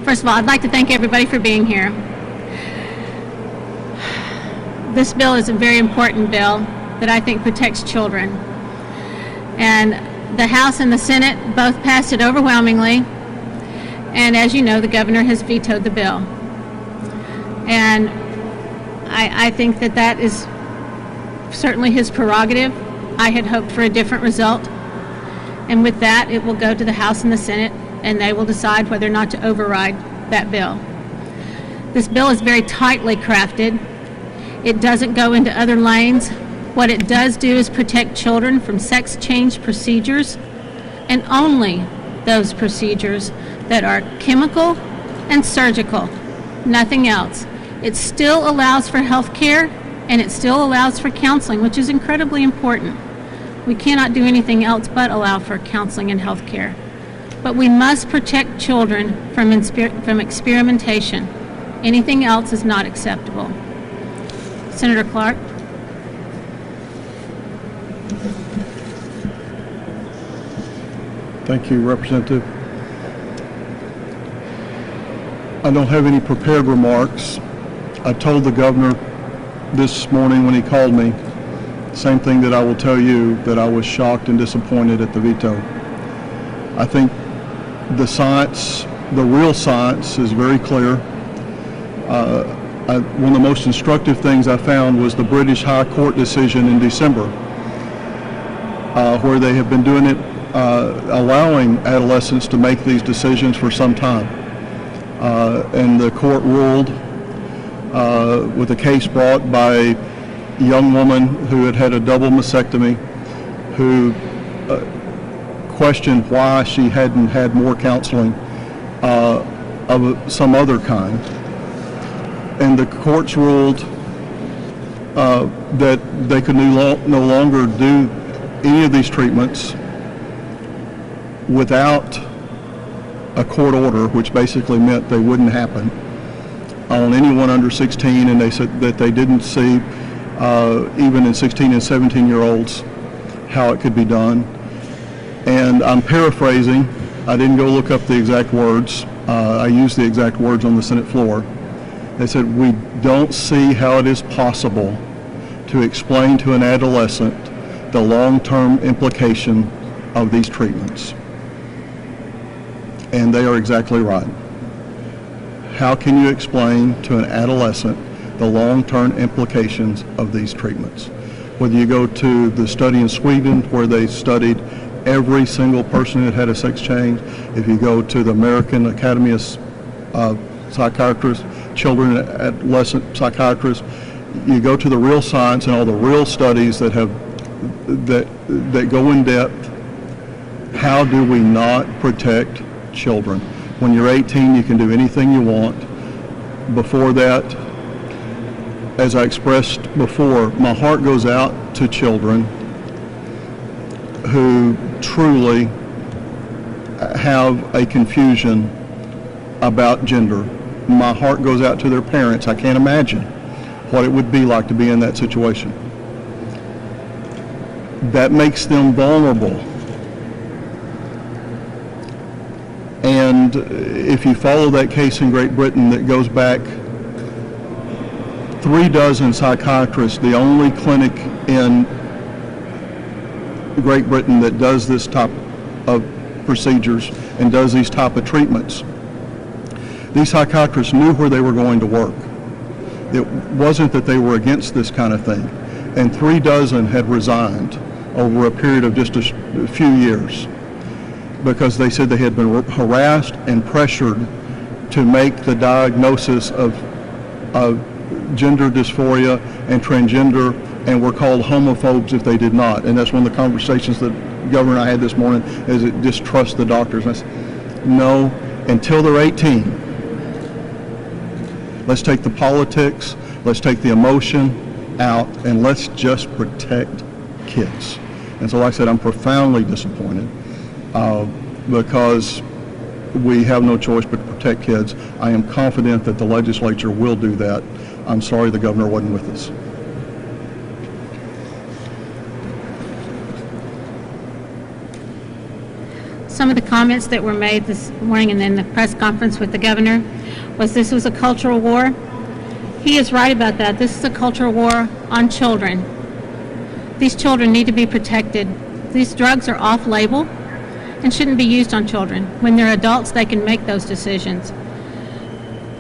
First of all, I'd like to thank everybody for being here. This bill is a very important bill that I think protects children. And the House and the Senate both passed it overwhelmingly. And as you know, the governor has vetoed the bill. And I think that that is certainly his prerogative. I had hoped for a different result. And with that, it will go to the House and the Senate, and they will decide whether or not to override that bill. This bill is very tightly crafted. It doesn't go into other lanes. What it does do is protect children from sex change procedures, and only those procedures that are chemical and surgical, nothing else. It still allows for health care, and it still allows for counseling, which is incredibly important. We cannot do anything else but allow for counseling and health care. But we must protect children from experimentation. Anything else is not acceptable. Senator Clark. Thank you, Representative. I don't have any prepared remarks. I told the governor this morning when he called me, same thing that I will tell you, that I was shocked and disappointed at the veto. I think the science, the real science, is very clear. One of the most instructive things I found was the British High Court decision in December, where they have been doing it, allowing adolescents to make these decisions for some time. And the court ruled with a case brought by a young woman who had had a double mastectomy, who questioned why she hadn't had more counseling of some other kind. And the courts ruled that they could no longer do any of these treatments without a court order, which basically meant they wouldn't happen on anyone under 16, and they said that they didn't see, even in 16 and 17-year-olds, how it could be done. And I'm paraphrasing. I didn't go look up the exact words. I used the exact words on the Senate floor. They said, we don't see how it is possible to explain to an adolescent the long-term implication of these treatments. And they are exactly right. How can you explain to an adolescent the long-term implications of these treatments? Whether you go to the study in Sweden where they studied every single person that had a sex change, if you go to the American Academy of Psychiatrists, children and adolescent psychiatrists, you go to the real science and all the real studies that go in depth. How do we not protect children? When you're 18, you can do anything you want. Before that, as I expressed before, my heart goes out to children who truly have a confusion about gender. My heart goes out to their parents. I can't imagine what it would be like to be in that situation. That makes them vulnerable. And if you follow that case in Great Britain that goes back 36 psychiatrists, the only clinic in Great Britain that does this type of procedures and does these type of treatments. These psychiatrists knew where they were going to work. It wasn't that they were against this kind of thing. And 36 had resigned over a period of just a few years because they said they had been harassed and pressured to make the diagnosis of gender dysphoria and transgender, and were called homophobes if they did not. And that's one of the conversations that the governor and I had this morning, is it just trust the doctors. And I said, no, until they're 18. Let's take the politics, let's take the emotion out, and let's just protect kids. And so like I said, I'm profoundly disappointed because we have no choice but to protect kids. I am confident that the legislature will do that. I'm sorry the governor wasn't with us. some of the comments that were made this morning and then the press conference with the governor was this was a cultural war. He is right about that. This is a cultural war on children. These children need to be protected. These drugs are off-label and shouldn't be used on children. When they're adults, they can make those decisions.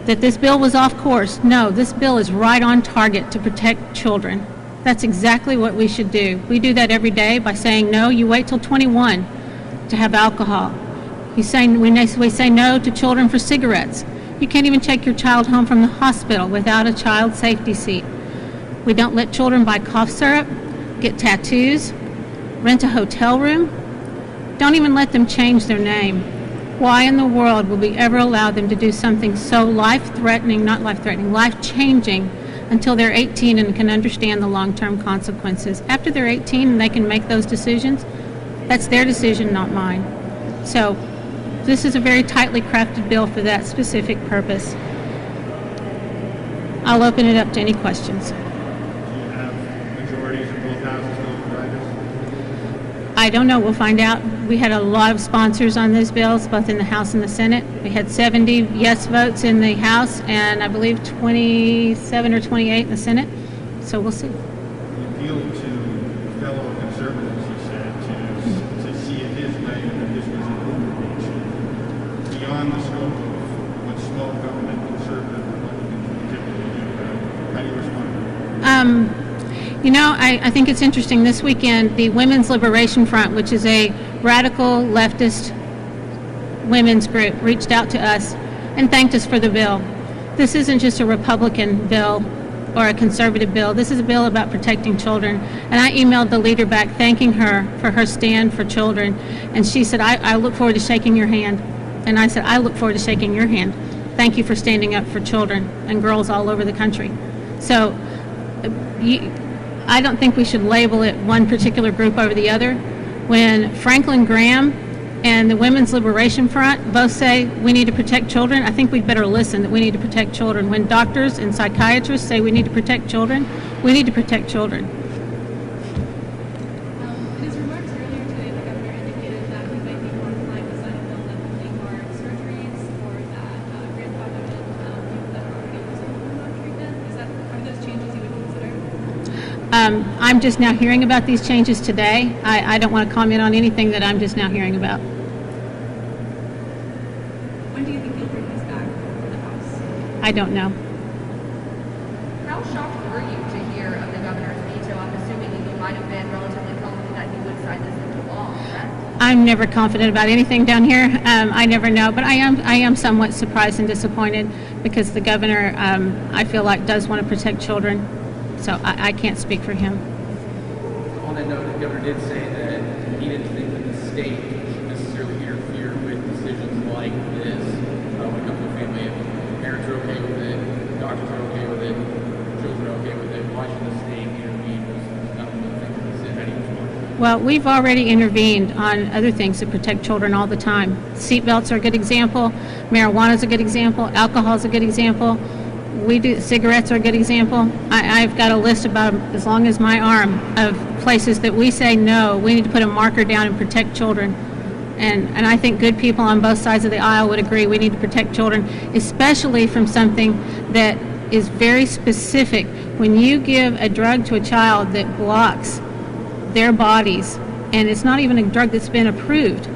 That this bill was off course. No, this bill is right on target to protect children. That's exactly what we should do. We do that every day by saying, no, you wait till 21 to have alcohol. We say no to children for cigarettes. You can't even take your child home from the hospital without a child safety seat. We don't let children buy cough syrup, get tattoos, rent a hotel room. Don't even let them change their name. Why in the world would we ever allow them to do something so life-threatening, not life-threatening, life-changing until they're 18 and can understand the long-term consequences? After they're 18 and they can make those decisions, that's their decision, not mine. So this is a very tightly crafted bill for that specific purpose. I'll open it up to any questions. Do you have majorities in both houses on riders? I don't know. We'll find out. We had a lot of sponsors on those bills, both in the House and the Senate. We had 70 yes votes in the House and I believe 27 or 28 in the Senate. So we'll see. You appealed to fellow conservatives, you said, to see it his way and that this was an overreach. Beyond the scope of what small government conservative Republicans typically do, how do you respond? You know, I think it's interesting. This weekend, the Women's Liberation Front, which is a radical leftist women's group, reached out to us and thanked us for the bill. This isn't just a Republican bill or a conservative bill. This is a bill about protecting children. And I emailed the leader back thanking her for her stand for children. And she said, I look forward to shaking your hand. And I said, I look forward to shaking your hand. Thank you for standing up for children and girls all over the country. So I don't think we should label it one particular group over the other. When Franklin Graham and the Women's Liberation Front both say we need to protect children, I think we'd better listen that we need to protect children. When doctors and psychiatrists say we need to protect children, we need to protect children. In his remarks earlier today, the governor indicated that he might be more inclined to sign a bill that would make more surgeries or that grandfathered in people that are already using hormone treatment. Are those changes you would consider? I'm just now hearing about these changes today. I don't want to comment on anything that I'm just now hearing about. When do you think you'll bring this back to the House? I don't know. How shocked were you to hear of the governor's veto? I'm assuming that you might have been relatively confident that he would sign this into law, correct? I'm never confident about anything down here. I never know, but I am somewhat surprised and disappointed because the governor, I feel like, does want to protect children. So I can't speak for him. On that note, the governor did say that he didn't think that the state should necessarily interfere with decisions like this when it comes to a family. If parents are okay with it, doctors are okay with it, children are okay with it, why should the state intervene? Was not one of the things that he said. How do you respond? Well, we've already intervened on other things that protect children all the time. Seatbelts are a good example. Marijuana is a good example. Alcohol is a good example. Cigarettes are a good example. I've got a list about as long as my arm of places that we say no, we need to put a marker down and protect children. And I think good people on both sides of the aisle would agree we need to protect children, especially from something that is very specific. When you give a drug to a child that blocks their bodies, and it's not even a drug that's been approved,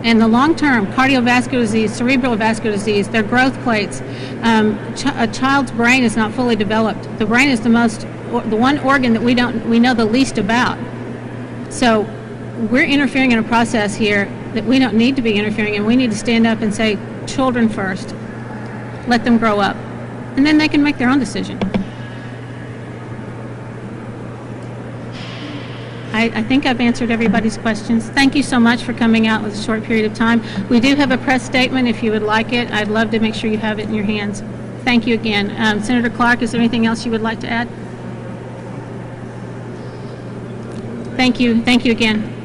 and the long-term cardiovascular disease, cerebral vascular disease, their growth plates, a child's brain is not fully developed. The brain is the one organ that we know the least about. So we're interfering in a process here that we don't need to be interfering in. We need to stand up and say, children first. Let them grow up. And then they can make their own decision. I think I've answered everybody's questions. Thank you so much for coming out with a short period of time. We do have a press statement if you would like it. I'd love to make sure you have it in your hands. Thank you again. Senator Clark, is there anything else you would like to add? Thank you. Thank you again.